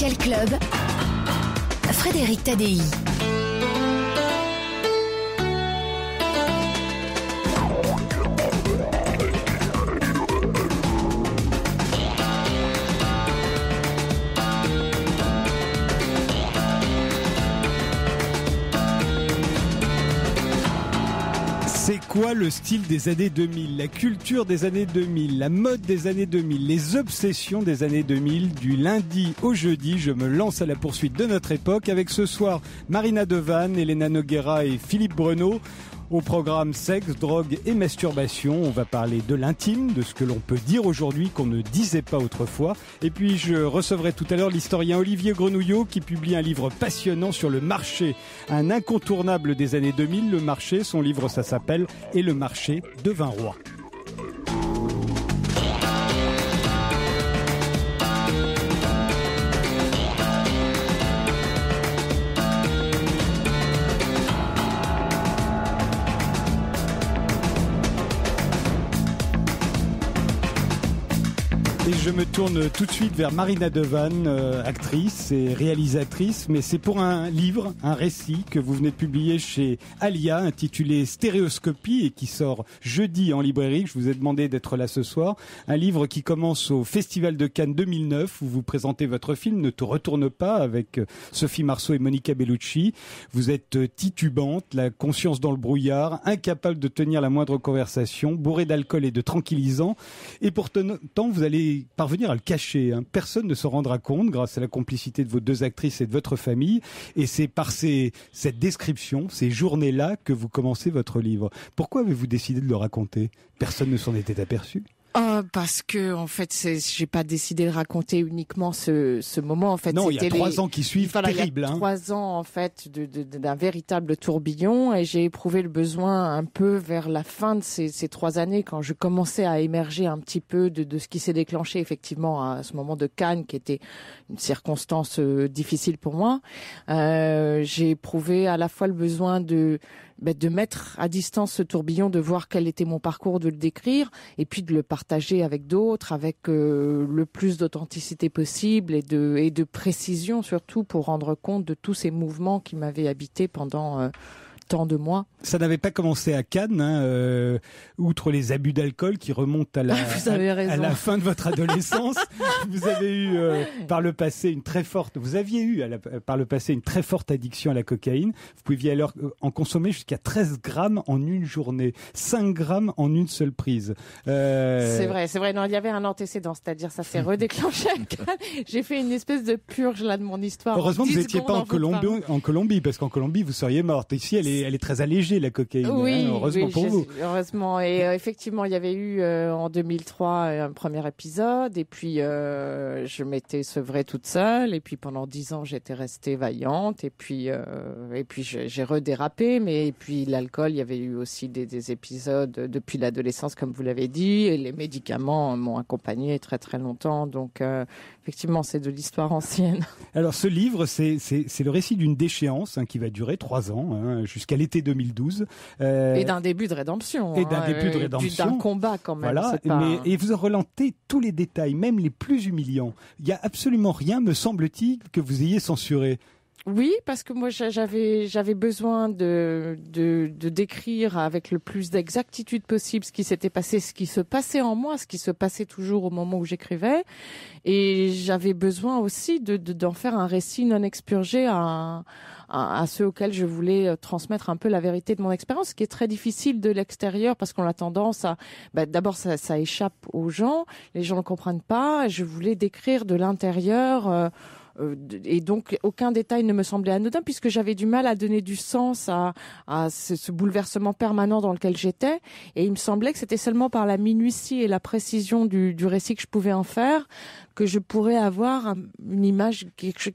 RTL Club, Frédéric Tadei. C'est quoi le style des années 2000, la culture des années 2000, la mode des années 2000, les obsessions des années 2000? Du lundi au jeudi, je me lance à la poursuite de notre époque avec ce soir Marina Devanne, Elena Noguera et Philippe Breneau. Au programme sexe, drogue et masturbation, on va parler de l'intime, de ce que l'on peut dire aujourd'hui qu'on ne disait pas autrefois. Et puis je recevrai tout à l'heure l'historien Olivier Grenouillot qui publie un livre passionnant sur le marché, un incontournable des années 2000, le marché. Son livre, ça s'appelle « Et le marché devint roi ». Et je me tourne tout de suite vers Marina Devanne, actrice et réalisatrice, mais c'est pour un livre, un récit que vous venez de publier chez Alia, intitulé Stéréoscopie et qui sort jeudi en librairie. Je vous ai demandé d'être là ce soir. Un livre qui commence au Festival de Cannes 2009 où vous présentez votre film Ne te retourne pas avec Sophie Marceau et Monica Bellucci. Vous êtes titubante, la conscience dans le brouillard, incapable de tenir la moindre conversation, bourrée d'alcool et de tranquillisants. Et pourtant, vous allez parvenir à le cacher. Personne ne s'en rendra compte grâce à la complicité de vos deux actrices et de votre famille. Et c'est par cette description, ces journées-là, que vous commencez votre livre. Pourquoi avez-vous décidé de le raconter? Personne ne s'en était aperçu. Parce que en fait, j'ai pas décidé de raconter uniquement ce moment. En fait, non, il y a 3 ans qui suivent, terrible. Il y a 3 ans en fait d'un véritable tourbillon, et j'ai éprouvé le besoin un peu vers la fin de ces 3 années, quand je commençais à émerger un petit peu de ce qui s'est déclenché effectivement à ce moment de Cannes, qui était une circonstance difficile pour moi. J'ai éprouvé à la fois le besoin de mettre à distance ce tourbillon, de voir quel était mon parcours, de le décrire, et puis de le partager avec d'autres, avec le plus d'authenticité possible et de précision surtout, pour rendre compte de tous ces mouvements qui m'avaient habité pendant tant de mois. Ça n'avait pas commencé à Cannes, outre les abus d'alcool qui remontent à la fin de votre adolescence. Vous avez eu par le passé une très forte addiction à la cocaïne. Vous pouviez alors en consommer jusqu'à 13 grammes en une journée, 5 grammes en une seule prise. C'est vrai. Non, il y avait un antécédent, c'est-à-dire ça s'est redéclenché à Cannes. J'ai fait une espèce de purge là de mon histoire. Heureusement que vous n'étiez pas en Colombie, parce qu'en Colombie vous seriez morte. Ici, elle est très allégée, la cocaïne. Oui, heureusement pour vous. Heureusement. Et effectivement, il y avait eu en 2003 un premier épisode, et puis je m'étais sevrée toute seule, et puis pendant 10 ans j'étais restée vaillante, et puis j'ai redérapé, mais et puis l'alcool, il y avait eu aussi des épisodes depuis l'adolescence, comme vous l'avez dit, et les médicaments m'ont accompagnée très très longtemps, donc effectivement c'est de l'histoire ancienne. Alors ce livre, c'est le récit d'une déchéance qui va durer 3 ans, jusqu'à l'été 2012. Et d'un début de rédemption. D'un combat quand même. Voilà, et vous en relatez tous les détails, même les plus humiliants. Il n'y a absolument rien, me semble-t-il, que vous ayez censuré. Oui, parce que moi j'avais besoin de décrire avec le plus d'exactitude possible ce qui s'était passé, ce qui se passait en moi, ce qui se passait toujours au moment où j'écrivais, et j'avais besoin aussi d'en faire un récit non expurgé à ceux auxquels je voulais transmettre un peu la vérité de mon expérience, ce qui est très difficile de l'extérieur, parce qu'on a tendance à d'abord ça échappe aux gens, les gens ne comprennent pas. Je voulais décrire de l'intérieur. Et donc aucun détail ne me semblait anodin, puisque j'avais du mal à donner du sens à ce bouleversement permanent dans lequel j'étais, et il me semblait que c'était seulement par la minutie et la précision du récit que je pouvais en faire que je pourrais avoir une image,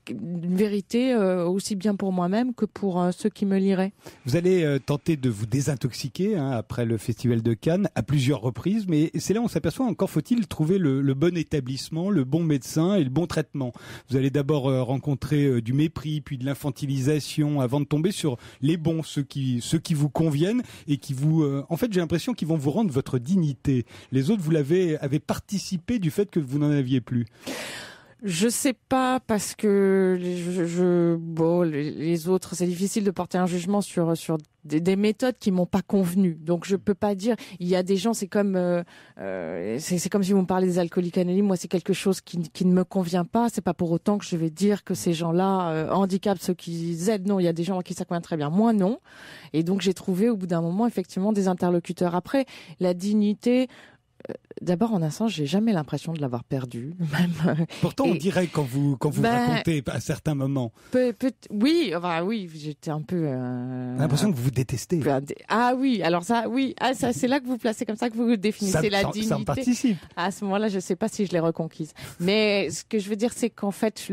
une vérité aussi bien pour moi-même que pour ceux qui me liraient. Vous allez tenter de vous désintoxiquer après le Festival de Cannes à plusieurs reprises, mais c'est là où on s'aperçoit, encore faut-il trouver le bon établissement, le bon médecin et le bon traitement. Vous allez d'abord rencontrer du mépris, puis de l'infantilisation, avant de tomber sur les bons, ceux qui vous conviennent et qui vous... en fait, j'ai l'impression qu'ils vont vous rendre votre dignité. Les autres, vous avez participé du fait que vous n'en aviez plus. Je sais pas parce que les autres, c'est difficile de porter un jugement sur des méthodes qui m'ont pas convenu. Donc je peux pas dire. Il y a des gens, c'est comme c'est comme si vous me parlez des alcooliques anonymes. Moi, c'est quelque chose qui ne me convient pas. C'est pas pour autant que je vais dire que ces gens-là handicapent ceux qui aident. Non, il y a des gens à qui ça convient très bien. Moi, non. Et donc j'ai trouvé au bout d'un moment effectivement des interlocuteurs. Après, la dignité. D'abord, en un sens, j'ai jamais l'impression de l'avoir perdu. Pourtant, on dirait quand vous racontez à certains moments. Oui, j'étais un peu. L'impression que vous vous détestez. Ah oui, alors ça, oui, ça, c'est là que vous placez comme ça que vous définissez la dignité. Ça en participe. À ce moment-là, je sais pas si je l'ai reconquise. Mais ce que je veux dire, c'est qu'en fait,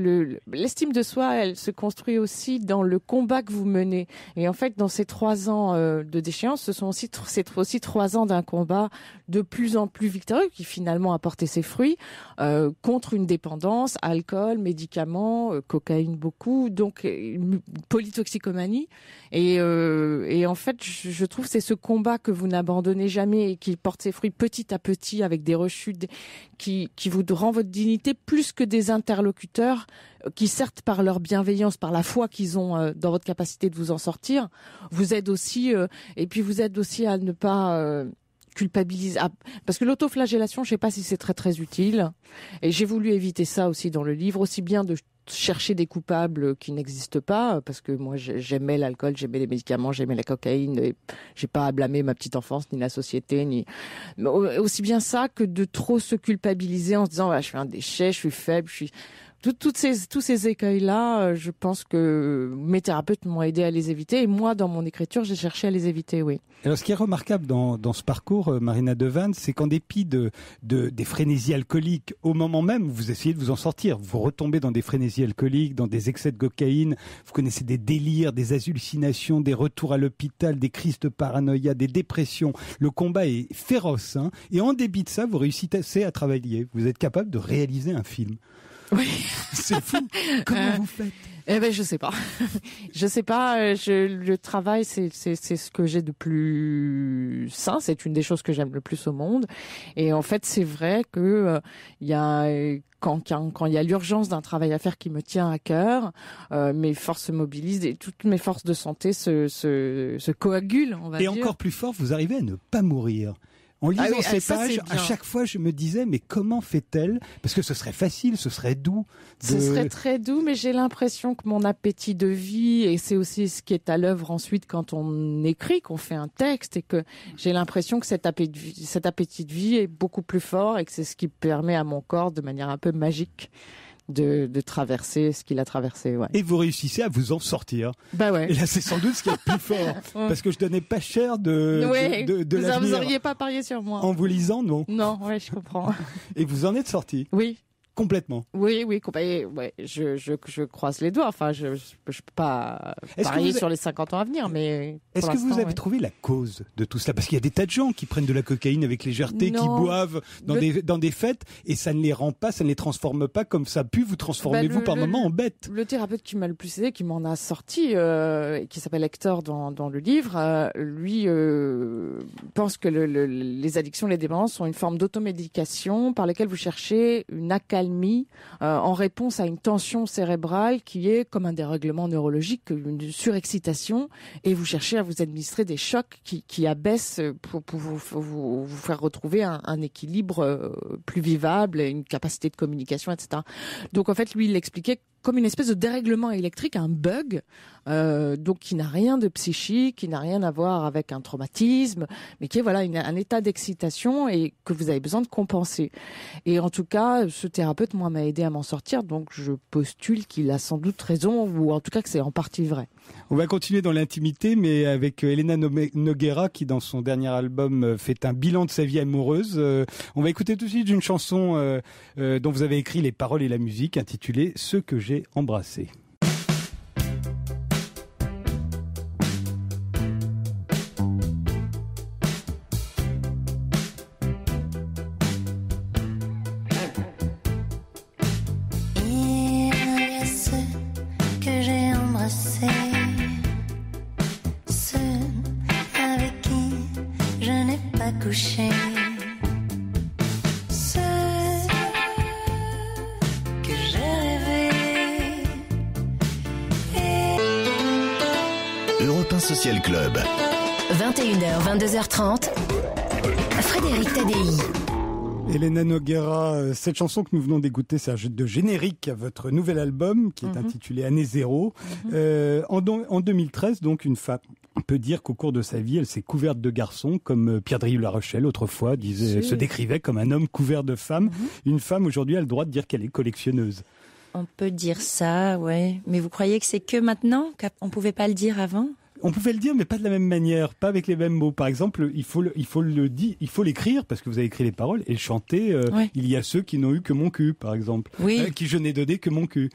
l'estime de soi, elle se construit aussi dans le combat que vous menez. Et en fait, dans ces 3 ans de déchéance, c'est aussi 3 ans d'un combat de plus en plus victorieux qui finalement a porté ses fruits contre une dépendance, alcool, médicaments, cocaïne beaucoup, donc polytoxicomanie. Et en fait, je trouve que c'est ce combat que vous n'abandonnez jamais et qui porte ses fruits petit à petit avec des rechutes qui vous rend votre dignité plus que des interlocuteurs qui certes par leur bienveillance, par la foi qu'ils ont dans votre capacité de vous en sortir, vous aident aussi et puis vous aident aussi à ne pas culpabiliser, parce que l'autoflagellation, je sais pas si c'est très très utile, et j'ai voulu éviter ça aussi dans le livre, aussi bien de chercher des coupables qui n'existent pas, parce que moi j'aimais l'alcool, j'aimais les médicaments, j'aimais la cocaïne, et j'ai pas à blâmer ma petite enfance, ni la société, ni aussi bien ça que de trop se culpabiliser en se disant je suis un déchet, je suis faible, tous ces écueils-là, je pense que mes thérapeutes m'ont aidé à les éviter. Et moi, dans mon écriture, j'ai cherché à les éviter, oui. Alors, ce qui est remarquable dans ce parcours, Marina Devanne, c'est qu'en dépit des frénésies alcooliques, au moment même où vous essayez de vous en sortir, vous retombez dans des frénésies alcooliques, dans des excès de cocaïne, vous connaissez des délires, des hallucinations, des retours à l'hôpital, des crises de paranoïa, des dépressions. Le combat est féroce, hein. Et en dépit de ça, vous réussissez à travailler. Vous êtes capable de réaliser un film. Oui. C'est fou. Comment vous faites? Je sais pas. Je sais pas. Le travail, c'est ce que j'ai de plus sain. C'est une des choses que j'aime le plus au monde. Et en fait, c'est vrai que il y a quand il y a l'urgence d'un travail à faire qui me tient à cœur, mes forces se mobilisent et toutes mes forces de santé se coagulent. On va dire. Et encore plus fort, vous arrivez à ne pas mourir. En lisant ces pages, à chaque fois, je me disais, mais comment fait-elle? Parce que ce serait facile, ce serait doux. Ce serait très doux, mais j'ai l'impression que mon appétit de vie, et c'est aussi ce qui est à l'œuvre ensuite quand on écrit, qu'on fait un texte, et que j'ai l'impression que cet appétit de vie est beaucoup plus fort et que c'est ce qui permet à mon corps, de manière un peu magique, de traverser ce qu'il a traversé. Ouais. Et vous réussissez à vous en sortir. Bah ouais. Et là, c'est sans doute ce qui est le plus fort. Parce que je donnais pas cher de l'avenir. Vous auriez pas parié sur moi. En vous lisant, non. Non, ouais, je comprends. Et vous en êtes sorti. Oui. Complètement. Oui, ouais, je croise les doigts. Enfin, je peux pas parier sur les 50 ans à venir, mais est-ce que vous avez trouvé la cause de tout cela? Parce qu'il y a des tas de gens qui prennent de la cocaïne avec légèreté, qui boivent dans des fêtes, et ça ne les rend pas, ça ne les transforme pas comme ça a pu vous transformer vous par moments en bête. Le thérapeute qui m'a le plus aidé, qui m'en a sorti, qui s'appelle Hector dans le livre, lui pense que les addictions, les dépendances sont une forme d'automédication par laquelle vous cherchez une accalmie en réponse à une tension cérébrale qui est comme un dérèglement neurologique, une surexcitation, et vous cherchez à vous administrer des chocs qui abaissent pour vous faire retrouver un équilibre plus vivable, une capacité de communication, etc. Donc en fait, lui, il l'expliquait comme une espèce de dérèglement électrique, un bug, donc qui n'a rien de psychique, qui n'a rien à voir avec un traumatisme, mais qui est un état d'excitation et que vous avez besoin de compenser. Et en tout cas, ce thérapeute, moi, m'a aidé à m'en sortir, donc je postule qu'il a sans doute raison, ou en tout cas que c'est en partie vrai. On va continuer dans l'intimité, mais avec Elena Noguera, qui dans son dernier album fait un bilan de sa vie amoureuse. On va écouter tout de suite une chanson dont vous avez écrit les paroles et la musique, intitulée « Ce que j'ai embrassé ». Ce que j'ai Europe 1 Social Club. 21h, 22h30. Frédéric Tadei. Elena Nogueira, cette chanson que nous venons d'écouter, c'est de générique à votre nouvel album qui est intitulé Année Zéro. En 2013, donc, une femme, on peut dire qu'au cours de sa vie, elle s'est couverte de garçons, comme Pierre-Drive La Rochelle, autrefois, se décrivait comme un homme couvert de femmes. Une femme, aujourd'hui, a le droit de dire qu'elle est collectionneuse. On peut dire ça, ouais. Mais vous croyez que c'est que maintenant, qu'on pouvait pas le dire avant ? On pouvait le dire, mais pas de la même manière, pas avec les mêmes mots. Par exemple, il faut l'écrire, parce que vous avez écrit les paroles, et le chanter. Il y a ceux qui n'ont eu que mon cul, par exemple. Oui. Qui je n'ai donné que mon cul.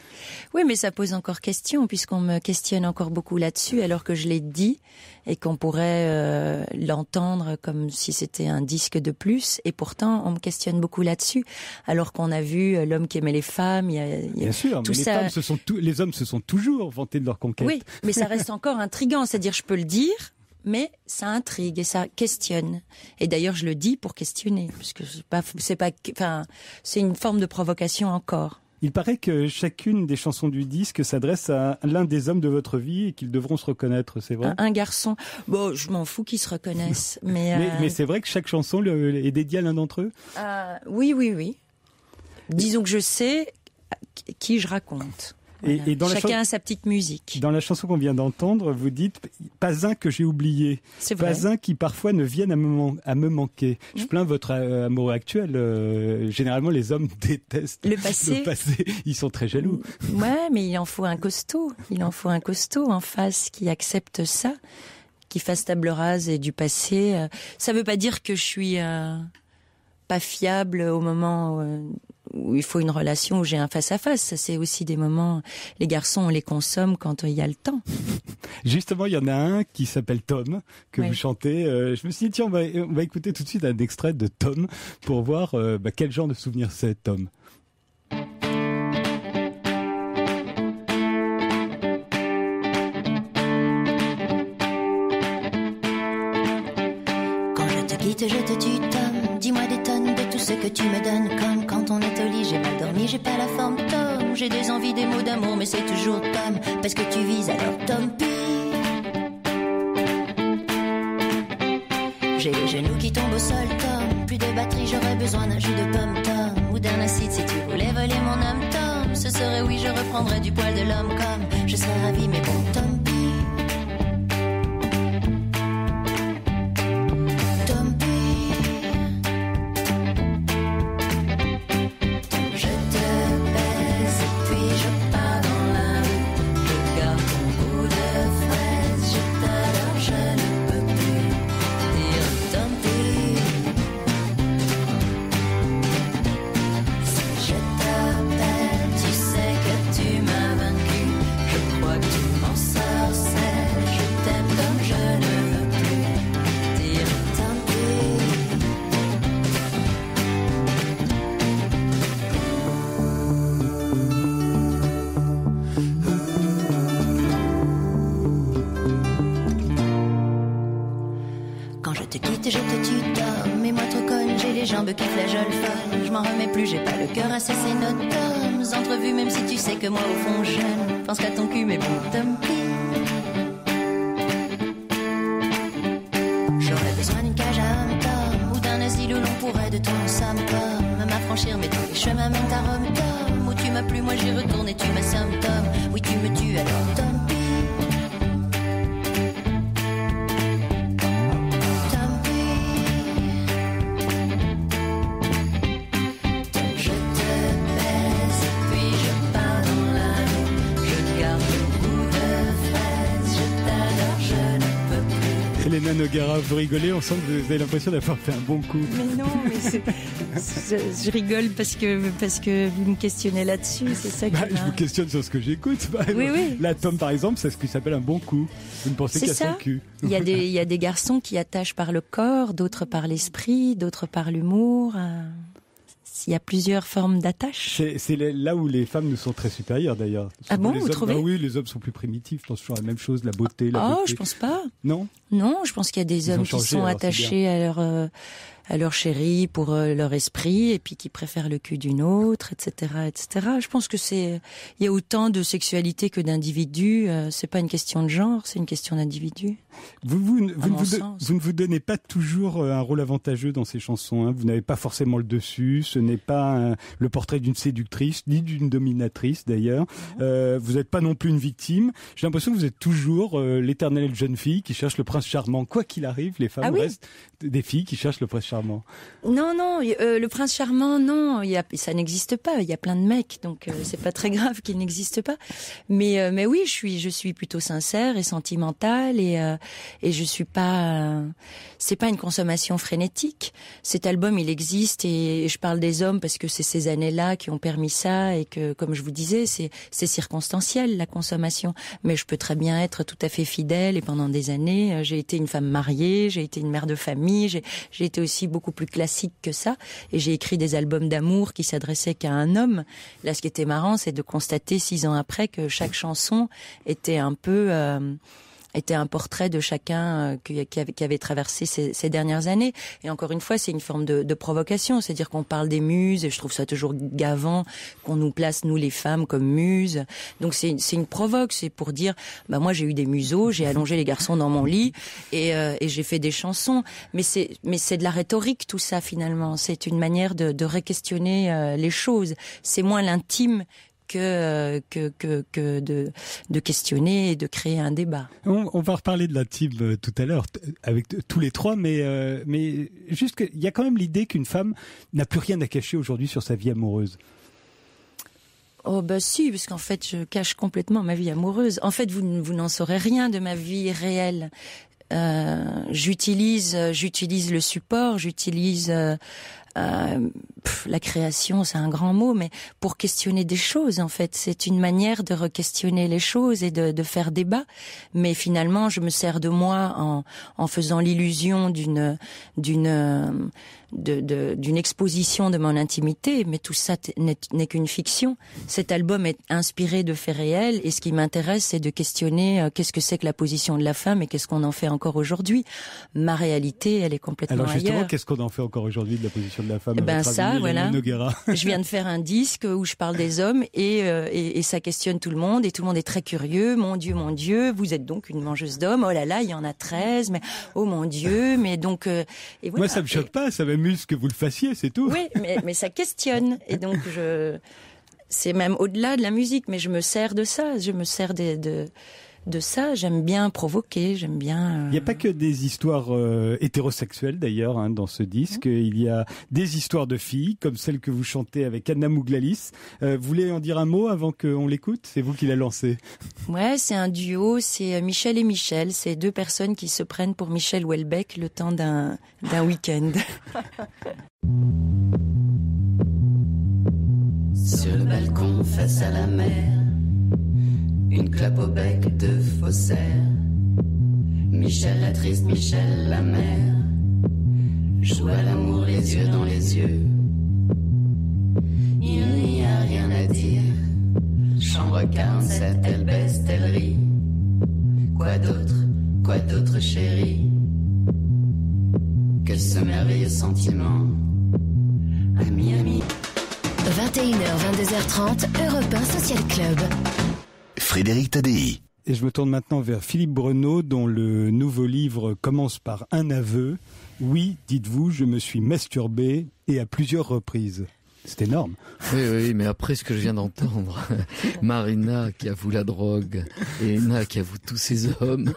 Oui, mais ça pose encore question, puisqu'on me questionne encore beaucoup là-dessus, alors que je l'ai dit, et qu'on pourrait l'entendre comme si c'était un disque de plus. Et pourtant, on me questionne beaucoup là-dessus, alors qu'on a vu L'homme qui aimait les femmes. Bien sûr, tout mais ça... les hommes se sont toujours vantés de leur conquête. Oui, mais ça reste encore intriguant. C'est-à-dire, je peux le dire, mais ça intrigue et ça questionne. Et d'ailleurs, je le dis pour questionner, puisque c'est une forme de provocation encore. Il paraît que chacune des chansons du disque s'adresse à l'un des hommes de votre vie et qu'ils devront se reconnaître, c'est vrai ? Un garçon. Bon, je m'en fous qu'ils se reconnaissent. Mais c'est vrai que chaque chanson est dédiée à l'un d'entre eux ? Oui. Disons que je sais qui je raconte. Voilà. Et dans chacun a sa petite musique. Dans la chanson qu'on vient d'entendre, vous dites « Pas un que j'ai oublié, pas un qui parfois ne vienne à me manquer ». Je plains votre amour actuel. Généralement, les hommes détestent le passé. Ils sont très jaloux. Ouais, mais il en faut un costaud. Il en faut un costaud en face qui accepte ça, qui fasse table rase et du passé. Ça veut pas dire que je suis pas fiable au moment où il faut une relation, où j'ai un face-à-face. Ça, c'est aussi des moments... Les garçons, on les consomme quand il y a le temps. Justement, il y en a un qui s'appelle Tom, que vous chantez. Je me suis dit, tiens, on va écouter tout de suite un extrait de Tom pour voir quel genre de souvenir c'est, Tom. Quand je te quitte, je te tue, Tom. Dis-moi des tonnes de tout ce que tu me donnes. Comme quand on est au lit, j'ai mal dormi, j'ai pas la forme, Tom. J'ai des envies, des mots d'amour, mais c'est toujours Tom. Parce que tu vises, alors Tom pis. J'ai les genoux qui tombent au sol, Tom. Plus de batterie, j'aurais besoin d'un jus de pomme, Tom. Ou d'un acide si tu voulais voler mon âme, Tom. Ce serait oui, je reprendrais du poil de l'homme comme. Je serais ravi, mais bon, Tom pis. C'est notre Tom, entrevues, même si tu sais que moi au fond je ne pense qu'à ton cul, mais bon, Tom pis. J'aurais besoin d'une cage à homme, Tom, ou d'un asile où l'on pourrait de ton somme, Tom, m'affranchir, mais tous les chemins mènent à Rome, Tom, où tu m'as plu, moi j'y retourne et tu m'assommes, Tom, oui tu me tues alors, Tom pis. Elena Nogueira, vous rigolez, on sent que vous avez l'impression d'avoir fait un bon coup. Mais non, je rigole parce que vous me questionnez là-dessus, c'est ça que je vous questionne sur ce que j'écoute. Oui. Là, Tom, par exemple, c'est ce qui s'appelle un bon coup. Vous ne pensez qu'à son cul. Il y a des garçons qui attachent par le corps, d'autres par l'esprit, d'autres par l'humour. Il y a plusieurs formes d'attache. C'est là où les femmes nous sont très supérieures d'ailleurs. Ah bon, vous trouvez ? Oui, les hommes sont plus primitifs. Je pense toujours à la même chose, la beauté. Je pense pas. Non, je pense qu'il y a des hommes qui sont attachés leur chéri pour leur esprit, et puis qui préfèrent le cul d'une autre, etc., etc. Je pense que il y a autant de sexualité que d'individus. C'est pas une question de genre, c'est une question d'individu. Vous ne vous donnez pas toujours un rôle avantageux dans ces chansons. Hein. Vous n'avez pas forcément le dessus. Ce n'est pas le portrait d'une séductrice ni d'une dominatrice d'ailleurs. Vous n'êtes pas non plus une victime. J'ai l'impression que vous êtes toujours l'éternelle jeune fille qui cherche le prince charmant. Quoi qu'il arrive, les femmes restent des filles qui cherchent le prince charmant. Non, le prince charmant, non, ça n'existe pas. Il y a plein de mecs, donc c'est pas très grave qu'il n'existe pas. Mais oui, je suis plutôt sincère et sentimentale, et je suis pas. C'est pas une consommation frénétique. Cet album, il existe, et je parle des hommes parce que c'est ces années-là qui ont permis ça, et que, comme je vous disais, c'est circonstanciel la consommation. Mais je peux très bien être tout à fait fidèle, et pendant des années, j'ai été une femme mariée, j'ai été une mère de famille, j'ai été aussi beaucoup plus classique que ça, et j'ai écrit des albums d'amour qui s'adressaient qu'à un homme. Là, ce qui était marrant, c'est de constater 6 ans après que chaque chanson était un peu était un portrait de chacun qui avait traversé ces dernières années. Et encore une fois, c'est une forme de provocation, c'est-à-dire qu'on parle des muses, et je trouve ça toujours gavant qu'on nous place, nous les femmes, comme muses. Donc c'est une provoque, c'est pour dire, bah moi j'ai eu des museaux, j'ai allongé les garçons dans mon lit, et j'ai fait des chansons. Mais c'est de la rhétorique tout ça finalement. C'est une manière de re-questionner les choses. C'est moins l'intime que de questionner et de créer un débat. On va reparler de l'intime tout à l'heure avec tous les trois, mais juste qu'il y a quand même l'idée qu'une femme n'a plus rien à cacher aujourd'hui sur sa vie amoureuse. Oh bah si, parce qu'en fait je cache complètement ma vie amoureuse. En fait vous n'en saurez rien de ma vie réelle. J'utilise le support, j'utilise la création, c'est un grand mot, mais pour questionner des choses, en fait, c'est une manière de re-questionner les choses et de faire débat. Mais finalement, je me sers de moi en faisant l'illusion d'une exposition de mon intimité, mais tout ça n'est qu'une fiction. Cet album est inspiré de faits réels, et ce qui m'intéresse, c'est de questionner qu'est-ce que c'est que la position de la femme et qu'est-ce qu'on en fait encore aujourd'hui. Ma réalité, elle est complètement ailleurs. Alors justement, qu'est-ce qu'on en fait encore aujourd'hui de la position de la femme? Ben ça, voilà. Je viens de faire un disque où je parle des hommes, et ça questionne tout le monde, et tout le monde est très curieux. Mon Dieu, vous êtes donc une mangeuse d'hommes. Oh là là, il y en a 13, mais oh mon Dieu, mais donc... et voilà. Moi, ça me choque pas, ça m'amuse que vous le fassiez, c'est tout. Oui, mais ça questionne, et donc c'est même au-delà de la musique, mais je me sers de ça, je me sers de ça, j'aime bien provoquer, j'aime bien... Il n'y a pas que des histoires hétérosexuelles d'ailleurs dans ce disque, il y a des histoires de filles, comme celle que vous chantez avec Anna Mouglalis. Vous voulez en dire un mot avant qu'on l'écoute? C'est vous qui l'a lancé. Ouais, c'est un duo, c'est Michel et Michel, c'est 2 personnes qui se prennent pour Michel Houellebecq le temps d'un week-end. Sur le balcon face à la mer, une clope au bec de faussaire. Michel la triste, Michel la mère, joue à l'amour les yeux dans les yeux. Il n'y a rien à dire. Chambre 47, elle baisse, elle rit. Quoi d'autre chérie, que ce merveilleux sentiment. Ami. 21h, 22h30, Europe 1 Social Club. Frédéric Tadei. Et je me tourne maintenant vers Philippe Breneau, dont le nouveau livre commence par un aveu. Oui, dites-vous, je me suis masturbé, et à plusieurs reprises. C'est énorme. Oui, mais après ce que je viens d'entendre, Marina qui avoue la drogue et Ena qui avoue tous ces hommes.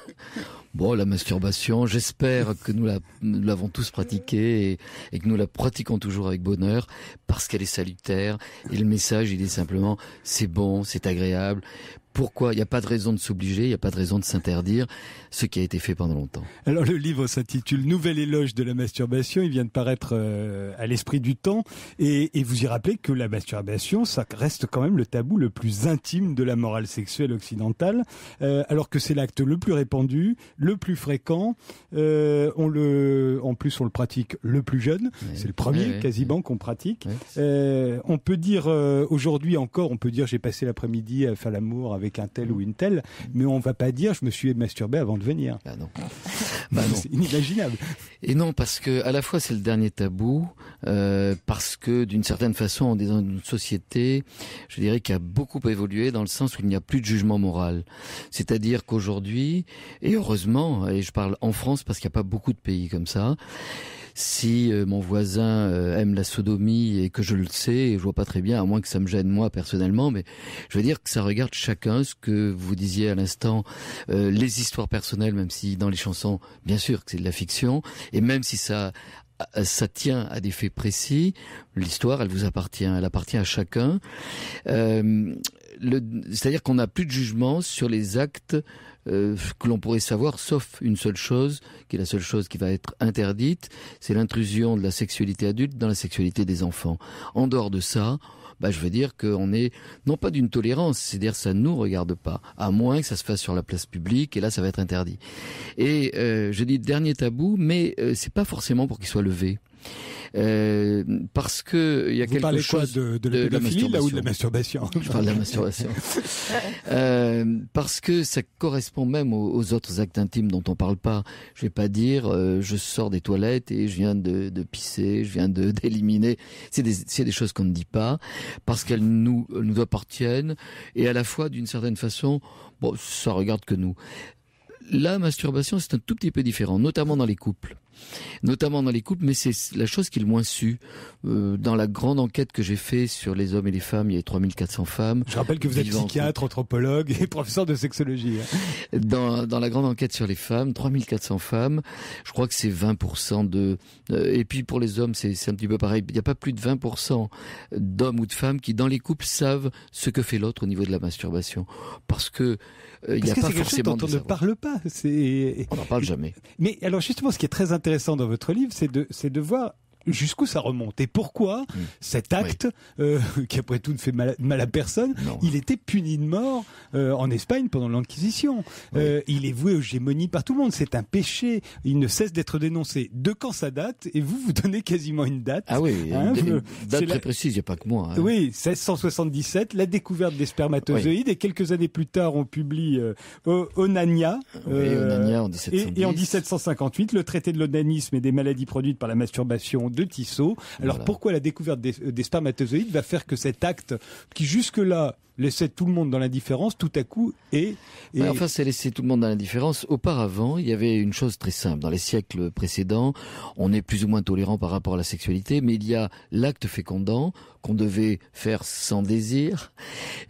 Bon, la masturbation, j'espère que nous l'avons tous pratiquée et que nous la pratiquons toujours avec bonheur parce qu'elle est salutaire. Et le message, il est simplement, c'est bon, c'est agréable. Pourquoi? Il n'y a pas de raison de s'obliger, il n'y a pas de raison de s'interdire ce qui a été fait pendant longtemps. Alors le livre s'intitule Nouvel éloge de la masturbation, il vient de paraître à l'Esprit du Temps, et vous y rappelez que la masturbation, ça reste quand même le tabou le plus intime de la morale sexuelle occidentale, alors que c'est l'acte le plus répandu, le plus fréquent, en plus on le pratique le plus jeune, c'est le premier quasiment qu'on pratique. On peut dire aujourd'hui encore, j'ai passé l'après-midi à faire l'amour avec un tel ou une telle, mais on va pas dire je me suis masturbé avant de venir. Bah non. Bah non. C'est inimaginable. Et non, parce que à la fois c'est le dernier tabou, parce que d'une certaine façon on est dans une société, je dirais, qui a beaucoup évolué dans le sens où il n'y a plus de jugement moral. C'est-à-dire qu'aujourd'hui, et heureusement, et je parle en France parce qu'il n'y a pas beaucoup de pays comme ça, si mon voisin aime la sodomie et que je le sais, et je vois pas très bien, à moins que ça me gêne moi personnellement, mais je veux dire que ça regarde chacun, ce que vous disiez à l'instant, les histoires personnelles, même si dans les chansons, bien sûr que c'est de la fiction, et même si ça tient à des faits précis, l'histoire, elle appartient à chacun. C'est-à-dire qu'on n'a plus de jugement sur les actes que l'on pourrait savoir, sauf une seule chose, qui est la seule chose qui va être interdite, c'est l'intrusion de la sexualité adulte dans la sexualité des enfants. En dehors de ça, je veux dire qu'on est, non pas d'une tolérance, c'est-à-dire ça ne nous regarde pas, à moins que ça se fasse sur la place publique, et là ça va être interdit. Et je dis dernier tabou, mais c'est pas forcément pour qu'il soit levé. Parce que il y a Vous quelque chose de la pédophilie là ou de la masturbation? Je parle de la masturbation. Parce que ça correspond même aux autres actes intimes dont on parle pas. Je vais pas dire je sors des toilettes et je viens de pisser, je viens d'éliminer. C'est des choses qu'on ne dit pas parce qu'elles nous appartiennent et à la fois d'une certaine façon, ça regarde que nous. La masturbation, c'est un tout petit peu différent, notamment dans les couples. Mais c'est la chose qui est le moins su. Dans la grande enquête que j'ai faite sur les hommes et les femmes, il y a 3400 femmes. Je rappelle que vous êtes psychiatre, anthropologue et professeur de sexologie. Dans la grande enquête sur les femmes, 3400 femmes, je crois que c'est 20% de... et puis pour les hommes, c'est un petit peu pareil. Il n'y a pas plus de 20% d'hommes ou de femmes qui, dans les couples, savent ce que fait l'autre au niveau de la masturbation. Parce que il n'y a pas forcément dont on ne parle pas. On n'en parle jamais. Mais alors justement, ce qui est très intéressant dans votre livre, c'est de voir jusqu'où ça remonte et pourquoi cet acte, qui après tout ne fait mal à personne, il était puni de mort en Espagne pendant l'Inquisition. Il est voué aux gémonies par tout le monde. C'est un péché. Il ne cesse d'être dénoncé. De quand ça date? Et vous donnez quasiment une date. Ah oui, une date très précise, il n'y a pas que moi. Hein. Oui, 1677, la découverte des spermatozoïdes. Et quelques années plus tard, on publie Onania. Onania en 1710. Et en 1758, le traité de l'onanisme et des maladies produites par la masturbation de Tissot. Alors pourquoi la découverte des spermatozoïdes va faire que cet acte qui jusque-là laissait tout le monde dans l'indifférence, tout à coup Enfin, c'est laisser tout le monde dans l'indifférence. Auparavant, il y avait une chose très simple. Dans les siècles précédents, on est plus ou moins tolérant par rapport à la sexualité, mais il y a l'acte fécondant qu'on devait faire sans désir,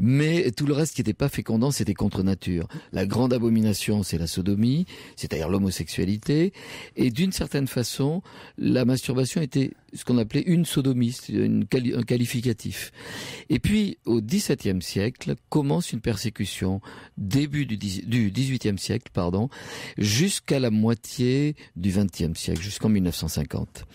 mais tout le reste qui n'était pas fécondant, c'était contre nature. La grande abomination, c'est la sodomie, c'est-à-dire l'homosexualité, et d'une certaine façon, la masturbation était ce qu'on appelait une sodomie, un qualificatif. Et puis, au XVIIe siècle, commence une persécution, début du XVIIIe siècle, jusqu'à la moitié du XXe siècle, jusqu'en 1950.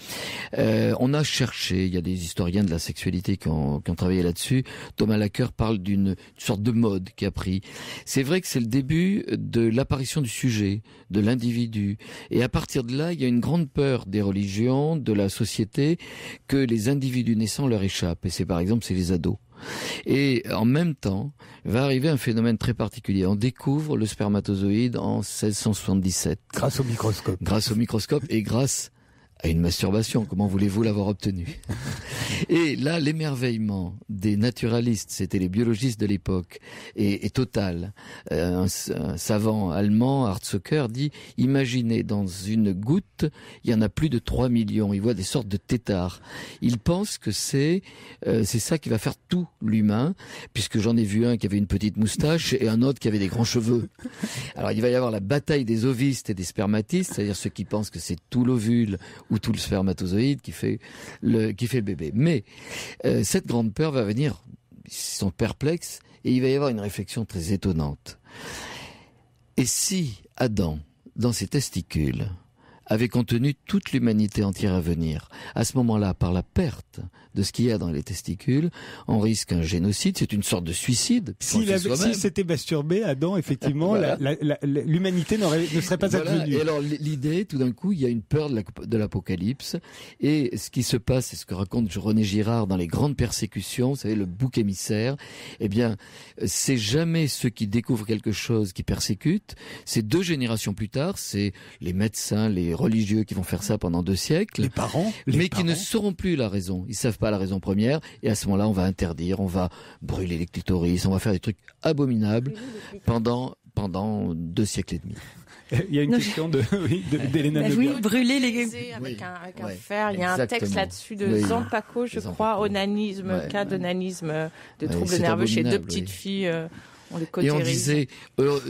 On a cherché, il y a des historiens de la sexualité qui ont travaillé là-dessus. Thomas Laqueur parle d'une sorte de mode qui a pris. C'est vrai que c'est le début de l'apparition du sujet, de l'individu. Et à partir de là, il y a une grande peur des religions, de la société, que les individus naissants leur échappent. Et c'est par exemple, c'est les ados. Et en même temps, va arriver un phénomène très particulier. On découvre le spermatozoïde en 1677. Grâce au microscope. Grâce au microscope et grâce à une masturbation. Comment voulez-vous l'avoir obtenue? Et là, l'émerveillement des naturalistes, c'était les biologistes de l'époque, est total. Un savant allemand, Hartzucker, dit, imaginez, dans une goutte, il y en a plus de 3 millions. Il voit des sortes de têtards. Il pense que c'est ça qui va faire tout l'humain, puisque j'en ai vu un qui avait une petite moustache et un autre qui avait des grands cheveux. Alors, il va y avoir la bataille des ovistes et des spermatistes, c'est-à-dire ceux qui pensent que c'est tout l'ovule ou tout le spermatozoïde qui fait le bébé. Mais cette grande peur va venir, ils sont perplexes, et il va y avoir une réflexion très étonnante. Et si Adam, dans ses testicules, avait contenu toute l'humanité entière à venir. À ce moment-là, par la perte de ce qu'il y a dans les testicules, on risque un génocide, c'est une sorte de suicide. S'il s'était masturbé, Adam, effectivement, voilà. L'humanité ne serait pas advenue. Et alors l'idée, tout d'un coup, il y a une peur de l'apocalypse, et ce qui se passe, c'est ce que raconte René Girard dans les grandes persécutions, vous savez, le bouc émissaire, eh bien, c'est jamais ceux qui découvrent quelque chose qui persécutent, c'est 2 générations plus tard, c'est les médecins, les religieux qui vont faire ça pendant 2 siècles. Les parents. Qui ne sauront plus la raison. Ils savent pas la raison première, et à ce moment-là, on va interdire, on va brûler les clitoris, on va faire des trucs abominables pendant 2 siècles et demi. Il y a une question d'Elena Oui, brûler les... Avec un fer. Il y a un texte là-dessus de Zampaco, je crois, onanisme, cas d'onanisme, de troubles nerveux chez 2 petites filles. Et on disait,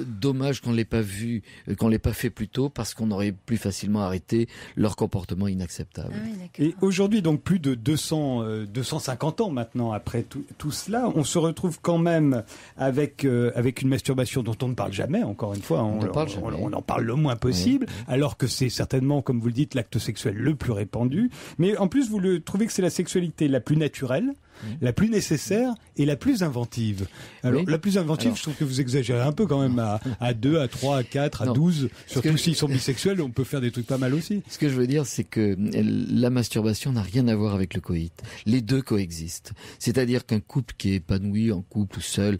dommage qu'on l'ait pas vu, qu'on l'ait pas fait plus tôt, parce qu'on aurait plus facilement arrêté leur comportement inacceptable. Et aujourd'hui, donc plus de 250 ans maintenant après tout cela, on se retrouve quand même avec une masturbation dont on ne parle jamais. Encore une fois, on en parle le moins possible, alors que c'est certainement, comme vous le dites, l'acte sexuel le plus répandu. Mais en plus, vous trouvez que c'est la sexualité la plus naturelle, la plus nécessaire et la plus inventive. Alors, la plus inventive, je trouve que vous exagérez un peu quand même à 2, à 3, à 4, à 12. Surtout s'ils sont bisexuels, on peut faire des trucs pas mal aussi. Ce que je veux dire, c'est que la masturbation n'a rien à voir avec le coït. Les 2 coexistent. C'est-à-dire qu'un couple qui est épanoui, en couple ou seul,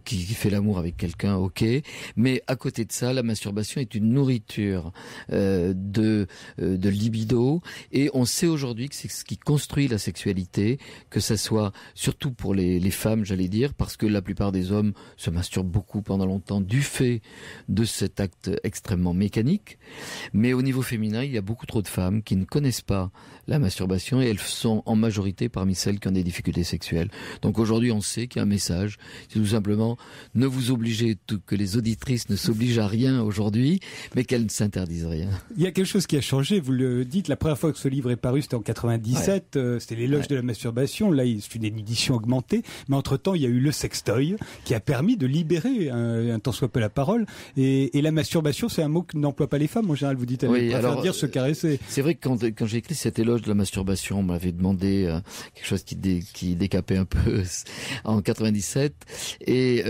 qui fait l'amour avec quelqu'un, ok. Mais à côté de ça, la masturbation est une nourriture de libido. Et on sait aujourd'hui que c'est ce qui construit la sexualité, que ça soit surtout pour les femmes, j'allais dire, parce que la plupart des hommes se masturbent beaucoup pendant longtemps du fait de cet acte extrêmement mécanique. Mais au niveau féminin, il y a beaucoup trop de femmes qui ne connaissent pas la masturbation, et elles sont en majorité parmi celles qui ont des difficultés sexuelles. Donc aujourd'hui, on sait qu'il y a un message, c'est tout simplement ne vous obligez, que les auditrices ne s'obligent à rien aujourd'hui, mais qu'elles ne s'interdisent rien. Il y a quelque chose qui a changé, vous le dites, la première fois que ce livre est paru, c'était en 97, c'était l'éloge de la masturbation, là c'est une édition augmentée, mais entre-temps il y a eu le sextoy qui a permis de libérer un tant soit peu la parole, et la masturbation c'est un mot que n'emploient pas les femmes en général, vous dites, elles préfèrent dire se caresser. C'est vrai que quand j'ai écrit cet éloge de la masturbation, on m'avait demandé quelque chose qui décapait un peu en 97, et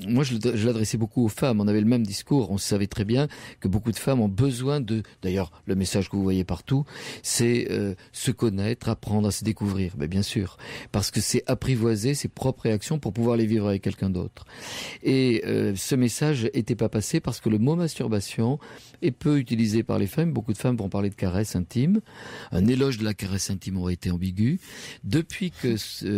moi je l'adressais beaucoup aux femmes, on avait le même discours, on savait très bien que beaucoup de femmes ont besoin d'ailleurs le message que vous voyez partout, c'est se connaître, apprendre à se découvrir, mais bien sûr, parce que c'est apprivoiser ses propres réactions pour pouvoir les vivre avec quelqu'un d'autre. Et ce message n'était pas passé parce que le mot masturbation est peu utilisé par les femmes. Beaucoup de femmes vont parler de caresse intime. Un éloge de la caresse intime aurait été ambigu. Depuis que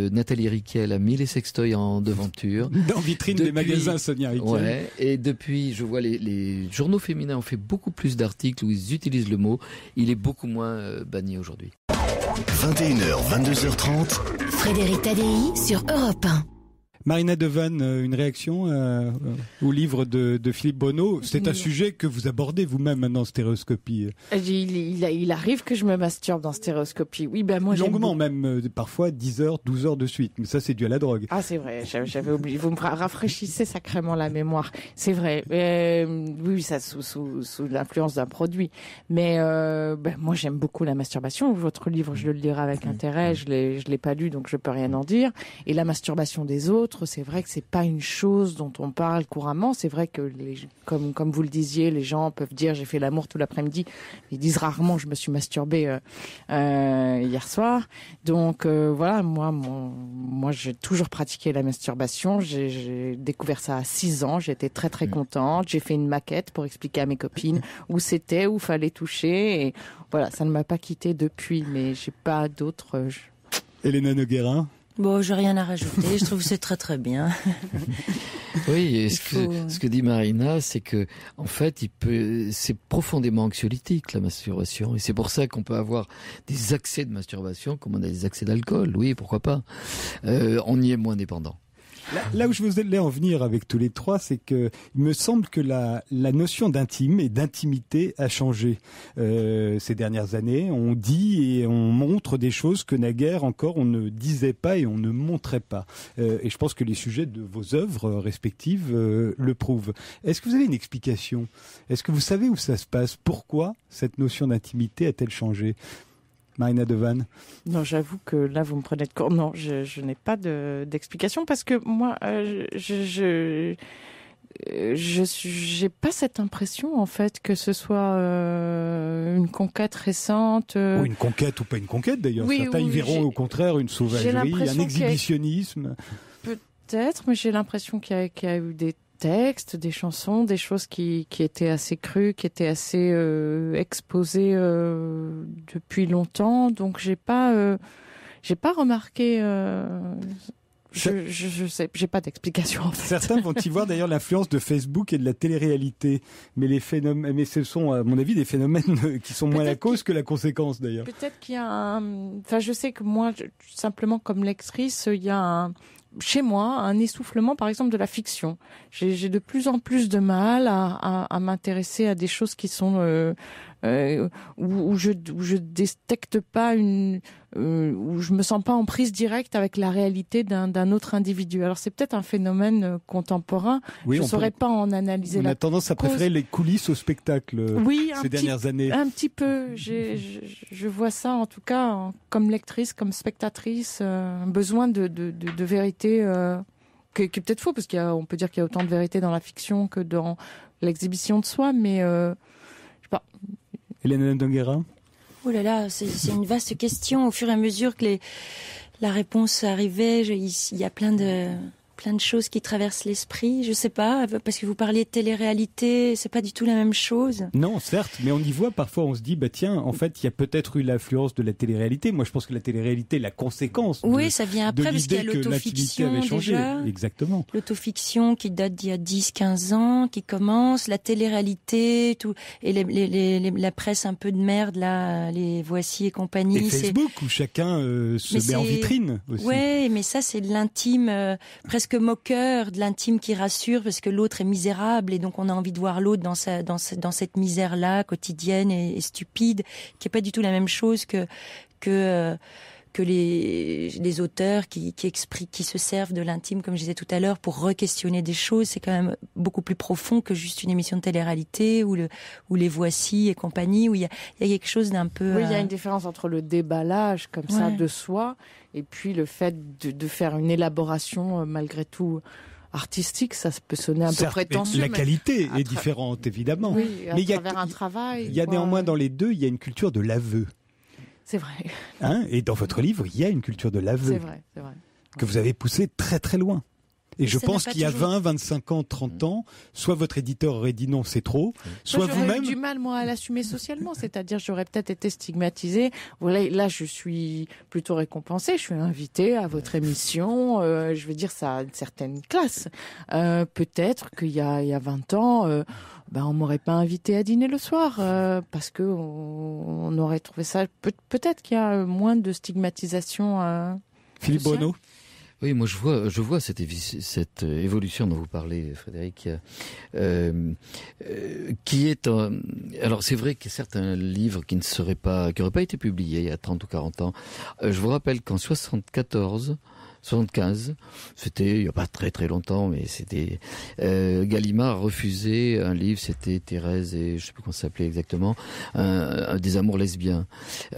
Nathalie Riquel a mis les sextoys en devanture, dans vitrine des magasins Sonia Riquel, et depuis, je vois les journaux féminins ont fait beaucoup plus d'articles où ils utilisent le mot. Il est beaucoup moins banni aujourd'hui. 21h, 22h30. Frédéric Tadei sur Europe 1. Marina Devanne, une réaction au livre de Philippe Bonneau. C'est un sujet que vous abordez vous-même dans Stéréoscopie. Il arrive que je me masturbe dans Stéréoscopie. Oui, ben moi longuement, même parfois 10 heures, 12 heures de suite. Mais ça, c'est dû à la drogue. Ah, c'est vrai. J'avais oublié. Vous me rafraîchissez sacrément la mémoire. C'est vrai. Oui, ça sous l'influence d'un produit. Mais moi, j'aime beaucoup la masturbation. Votre livre, je le lirai avec intérêt. Je l'ai pas lu, donc je peux rien en dire. Et la masturbation des autres, c'est vrai que c'est pas une chose dont on parle couramment. C'est vrai que comme vous le disiez, les gens peuvent dire j'ai fait l'amour tout l'après-midi. Ils disent rarement je me suis masturbée hier soir. Donc voilà, moi j'ai toujours pratiqué la masturbation. J'ai découvert ça à 6 ans. J'étais très très contente. J'ai fait une maquette pour expliquer à mes copines où c'était, où fallait toucher. Et voilà, ça ne m'a pas quitté depuis. Mais j'ai pas d'autres. Elena Noguerin. Bon, j'ai rien à rajouter. Je trouve que c'est très très bien. Oui, et ce que dit Marina, c'est que en fait, c'est profondément anxiolytique la masturbation, et c'est pour ça qu'on peut avoir des accès de masturbation comme on a des accès d'alcool. Oui, pourquoi pas. On y est moins dépendant. Là où je voulais en venir avec tous les trois, c'est que il me semble que la notion d'intime et d'intimité a changé ces dernières années. On dit et on montre des choses que naguère encore on ne disait pas et on ne montrait pas. Et je pense que les sujets de vos œuvres respectives le prouvent. Est-ce que vous avez une explication ? Est-ce que vous savez où ça se passe ? Pourquoi cette notion d'intimité a-t-elle changé ? Marina Devan. Non, j'avoue que là, vous me prenez de court. Non, je n'ai pas d'explication parce que moi, j'ai pas cette impression en fait que ce soit une conquête récente. Ou une conquête ou pas une conquête d'ailleurs. Oui, certains y verront au contraire une sauvagerie, un exhibitionnisme. Peut-être, mais j'ai l'impression qu'il y a eu des textes, des chansons, des choses qui étaient assez crues, qui étaient assez exposées depuis longtemps. Donc j'ai pas remarqué. Je sais, j'ai pas d'explication en fait. Certains vont y voir d'ailleurs l'influence de Facebook et de la télé-réalité, mais ce sont à mon avis des phénomènes qui sont moins la cause que la conséquence d'ailleurs. Peut-être qu'il y a enfin je sais que moi simplement comme lectrice, il y a chez moi un essoufflement par exemple de la fiction. J'ai de plus en plus de mal à m'intéresser à des choses qui sont où je détecte pas où je me sens pas en prise directe avec la réalité d'un autre individu. Alors c'est peut-être un phénomène contemporain. Oui, je saurais pas en analyser la cause. On a tendance à préférer les coulisses au spectacle ces dernières années. Un petit peu. Je vois ça en tout cas comme lectrice, comme spectatrice, un besoin de vérité qui est peut-être faux parce qu'on peut dire qu'il y a autant de vérité dans la fiction que dans l'exhibition de soi, mais je sais pas. Hélène Donguera. Oh là là, c'est une vaste question. Au fur et à mesure que la réponse arrivait, il y a plein de choses qui traversent l'esprit. Je sais pas, parce que vous parliez de télé-réalité, c'est pas du tout la même chose. Non, certes, mais on y voit parfois, on se dit, bah tiens, en fait, il y a peut-être eu l'influence de la télé-réalité. Moi, je pense que la télé-réalité est la conséquence. Oui, ça vient après, parce qu'il y a l'autofiction déjà. Exactement. L'autofiction qui date d'il y a 10-15 ans, qui commence, la télé-réalité, tout, et la presse un peu de merde, là, les Voici et compagnie. Et Facebook, où chacun se met en vitrine aussi. Ouais, mais ça, c'est de l'intime, presque moqueur, de l'intime qui rassure parce que l'autre est misérable et donc on a envie de voir l'autre dans cette misère-là quotidienne et stupide, qui est pas du tout la même chose que les auteurs qui se servent de l'intime, comme je disais tout à l'heure, pour re-questionner des choses. C'est quand même beaucoup plus profond que juste une émission de télé-réalité ou les Voici et compagnie, où il y a quelque chose d'un peu... Oui, il y a une différence entre le déballage comme ça de soi et puis le fait de faire une élaboration malgré tout artistique. Ça peut sonner un peu prétentieux. La qualité est différente, évidemment. Oui, mais travers un travail. Il y a néanmoins dans les deux, il y a une culture de l'aveu. C'est vrai. Et dans votre livre, il y a une culture de l'aveu. C'est vrai. Que vous avez poussée très très loin. Et je pense qu'il y a 20, 25 ans, 30 ans, soit votre éditeur aurait dit non, c'est trop, soit vous-même... J'aurais eu du mal, moi, à l'assumer socialement. C'est-à-dire, j'aurais peut-être été stigmatisée. Voilà, là, je suis plutôt récompensée. Je suis invitée à votre émission. Je veux dire, ça a une certaine classe. Peut-être qu'il y a 20 ans... on m'aurait pas invité à dîner le soir parce que on aurait trouvé ça peut-être qu'il y a moins de stigmatisation. Philippe Bruno. Oui, moi je vois cette évolution dont vous parlez, Frédéric, qui est alors c'est vrai qu'il y a certains livres qui n'auraient pas été publiés il y a 30 ou 40 ans. Je vous rappelle qu'en 75, c'était il y a pas très très longtemps, mais c'était Gallimard a refusé un livre, c'était Thérèse et je sais plus comment ça s'appelait exactement, des amours lesbiens.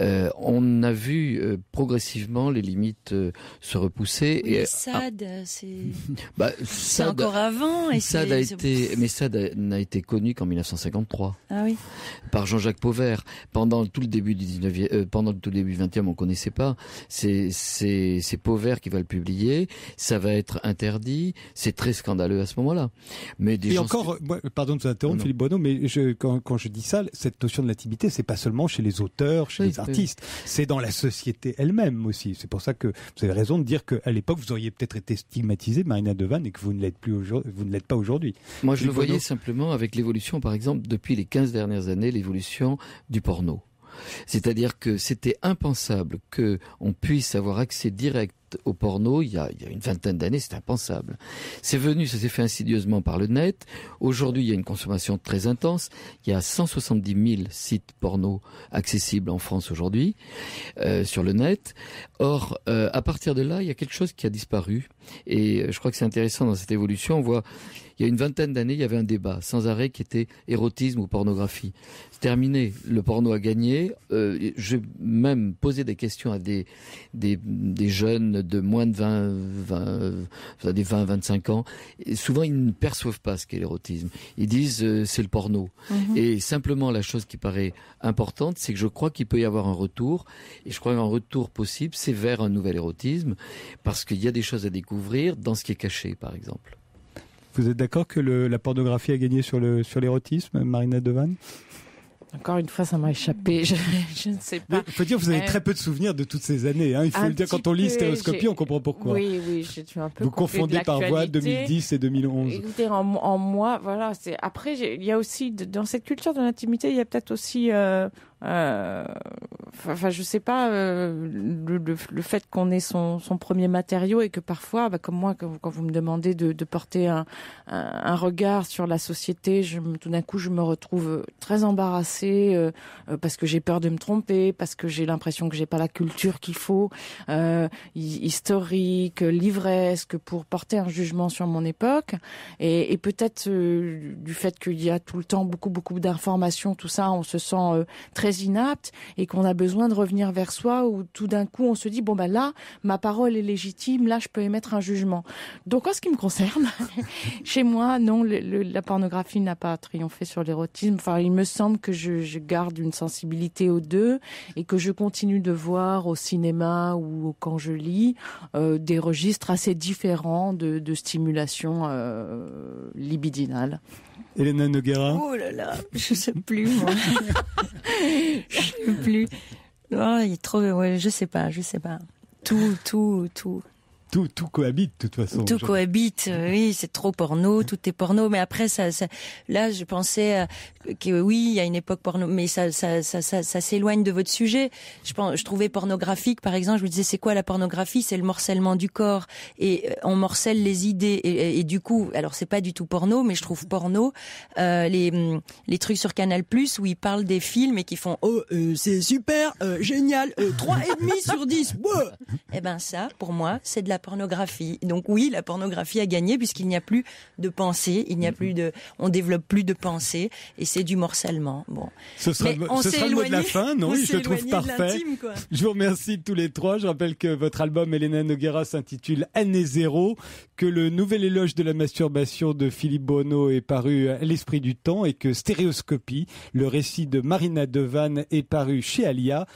On a vu progressivement les limites se repousser. Oui, et Sade, c'est encore avant. Et Sade n'a été connu qu'en 1953. Ah oui. Par Jean-Jacques Pauvert. Pendant tout le début du 19e, pendant tout le début du 20e, on connaissait pas. C'est Pauvert qui va le publier, ça va être interdit, c'est très scandaleux à ce moment-là. Mais des gens... encore, pardon de vous interrompre, Philippe Bonneau, mais quand je dis ça, cette notion de l'intimité, c'est pas seulement chez les auteurs, chez les artistes, c'est dans la société elle-même aussi. C'est pour ça que vous avez raison de dire qu'à l'époque, vous auriez peut-être été stigmatisée, Marina Devan, et que vous ne l'êtes pas aujourd'hui. Moi, je le voyais simplement avec l'évolution, par exemple, depuis les 15 dernières années, l'évolution du porno. C'est-à-dire que c'était impensable qu'on puisse avoir accès direct au porno, il y a une vingtaine d'années, c'était impensable. Ça s'est fait insidieusement par le net. Aujourd'hui, il y a une consommation très intense. Il y a 170 000 sites porno accessibles en France aujourd'hui, sur le net. Or, à partir de là, il y a quelque chose qui a disparu. Et je crois que c'est intéressant dans cette évolution. On voit, il y a une vingtaine d'années, il y avait un débat sans arrêt qui était érotisme ou pornographie. C'est terminé. Le porno a gagné. J'ai même posé des questions à des jeunes de moins de 20-25 ans. Et souvent, ils ne perçoivent pas ce qu'est l'érotisme. Ils disent c'est le porno. Et simplement, la chose qui paraît importante, c'est que je crois qu'il peut y avoir un retour. Et je crois qu'un retour possible, c'est vers un nouvel érotisme. Parce qu'il y a des choses à découvrir dans ce qui est caché, par exemple. Vous êtes d'accord que la pornographie a gagné sur l'érotisme, Marina Devanne ? Encore une fois, ça m'a échappé. Je ne sais pas. Il faut dire que vous avez très peu de souvenirs de toutes ces années. Hein. Il faut le dire, quand on lit Stéréoscopie, on comprend pourquoi. Oui, j'ai un peu. Vous confondez parfois 2010 et 2011. Écoutez, en moi, voilà. Après, il y a aussi dans cette culture de l'intimité, il y a peut-être aussi. Je sais pas, le fait qu'on ait son premier matériau et que parfois, comme moi, quand vous me demandez de porter un regard sur la société, tout d'un coup, je me retrouve très embarrassée parce que j'ai peur de me tromper, parce que j'ai l'impression que j'ai pas la culture qu'il faut, historique, livresque, pour porter un jugement sur mon époque. Et peut-être du fait qu'il y a tout le temps beaucoup d'informations, tout ça, on se sent très inapte et qu'on a besoin de revenir vers soi, où tout d'un coup on se dit là ma parole est légitime, là je peux émettre un jugement. Donc en ce qui me concerne, chez moi non, la pornographie n'a pas triomphé sur l'érotisme. Enfin, il me semble que je garde une sensibilité aux deux et que je continue de voir au cinéma ou quand je lis des registres assez différents de stimulation libidinale. Elena Noguera. Oh là là, je sais plus moi. Je sais plus. Oh, il est trop. Ouais, je sais pas. Tout cohabite, de toute façon. Tout cohabite, oui, c'est trop porno, tout est porno. Mais après, là, je pensais que oui, il y a une époque porno, mais ça s'éloigne de votre sujet. Je trouvais pornographique, par exemple, je me disais, c'est quoi la pornographie? C'est le morcellement du corps. Et on morcelle les idées. Et du coup, alors c'est pas du tout porno, mais je trouve porno, les trucs sur Canal+, où ils parlent des films et qui font, c'est super, génial, 3,5 sur 10, ouais. Eh ben ça, pour moi, c'est de la pornographie. Donc oui, la pornographie a gagné puisqu'il n'y a plus de pensée, on développe plus de pensée et c'est du morcellement. Bon. Ce sera le mot de la fin, non? Je le trouve parfait. Je vous remercie tous les trois. Je rappelle que votre album Elena Noguera s'intitule Année Zéro, que le nouvel éloge de la masturbation de Philippe Bonneau est paru à l'Esprit du Temps et que Stéréoscopie, le récit de Marina Devanne, est paru chez Alia.